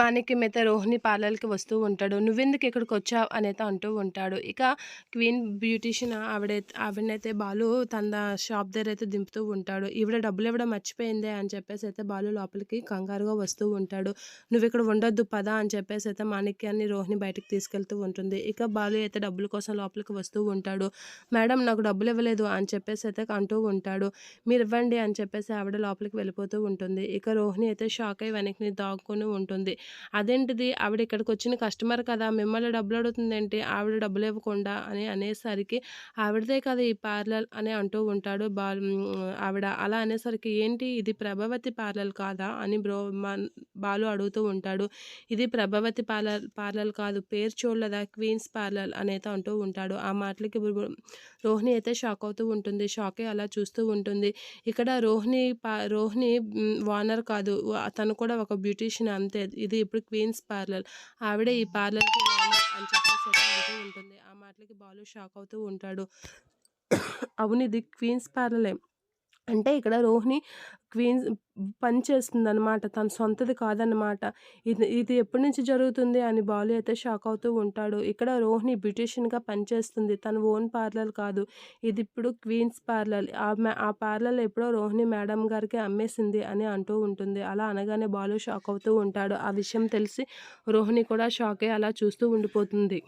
మాణిక్యమైతే రోహిణి పార్లర్‌కి వస్తూ ఉంటాడు. "నువ్వెందుకు ఇక్కడికొచ్చావు" అనైతే అంటూ ఉంటాడు. ఇక క్వీన్ బ్యూటీషియన్ ఆవిడనైతే బాలు తన షాప్ దగ్గరైతే దింపుతూ ఉంటాడు. ఈవిడ డబ్బులివ్వడం మర్చిపోయిందే అని చెప్పేసైతే బాలు లోపలికి కంగారుగా వస్తూ ఉంటాడు. "నువ్విక్కడ ఉండొద్దు పద" అని చెప్పేసైతే మాణిక్యాన్ని రోహిణి బయటకి తీసుకెళ్తూ ఉంటుంది. ఇక బాలు అయితే డబ్బుల కోసం లోపలికి వస్తూ ఉంటాడు. "మేడం నాకు డబ్బులివ్వలేదు" అని చెప్పేసైతే అంటూ ఉంటాడు. "మీరివ్వండి" అని చెప్పేసి ఆవిడ లోపలికి వెళ్ళిపోతూ ఉంటుంది. ఇక రోహిణి అయితే షాక్ అయ్యి వెనక్కి దాక్కొని ఉంటుంది. అదేంటిది ఆవిడ ఇక్కడికొచ్చిన కస్టమర్ కదా! మిమ్మల్ని డబ్బులడుగుతుందేంటి? ఆవిడ డబ్బులివ్వకుండా అని అనేసరికి, ఆవిడదే కదా ఈ పార్లర్ అని అంటూ ఉంటాడు ఆవిడ. అలా అనేసరికి, ఏంటి ఇది ప్రభావతి పార్లర్ కాదా? అని బాలు అడుగుతూ ఉంటాడు. ఇది ప్రభావతి పార్లర్ కాదు. పేరు చూడలేదా? క్వీన్స్ పార్లర్ అనైతే అంటూ ఉంటాడు. ఆ మాటలకి రోహిణి అయితే షాక్ అవుతూ ఉంటుంది. షాక్ అయ్యి అలా చూస్తూ ఉంటుంది. ఇక్కడ రోహిణి ఓనర్ కాదు. తను కూడా ఒక బ్యూటీషియన్ అంతే. ఇది ఇప్పుడు క్వీన్స్ పార్లర్. ఆవిడే ఈ పార్లర్‌కి ఓనర్ అని చెప్పేసైతే అంటూ ఉంటుంది. ఆ మాటలకి బాలు షాక్ అవుతూ ఉంటాడు. అవును, ఇది క్వీన్స్ పార్లరే. అంటే ఇక్కడ రోహిణి క్వీన్స్ పని చేస్తుందనమాట. తన సొంతది కాదనమాట. ఇది ఇది ఎప్పటినుంచి జరుగుతుంది అని బాలు అయితే షాక్ అవుతూ ఉంటాడు. ఇక్కడ రోహిణి బ్యూటీషియన్‌గా పనిచేస్తుంది. తన ఓన్ పార్లర్ కాదు. ఇదిప్పుడు క్వీన్స్ పార్లర్. ఆ పార్లర్ ఎప్పుడో రోహిణి మేడం గారికి అమ్మేసింది అని అంటూ ఉంటుంది. అలా అనగానే బాలు షాక్ అవుతూ ఉంటాడు. ఆ విషయం తెలిసి రోహిణి కూడా షాక్ అయ్యి అలా చూస్తూ ఉండిపోతుంది.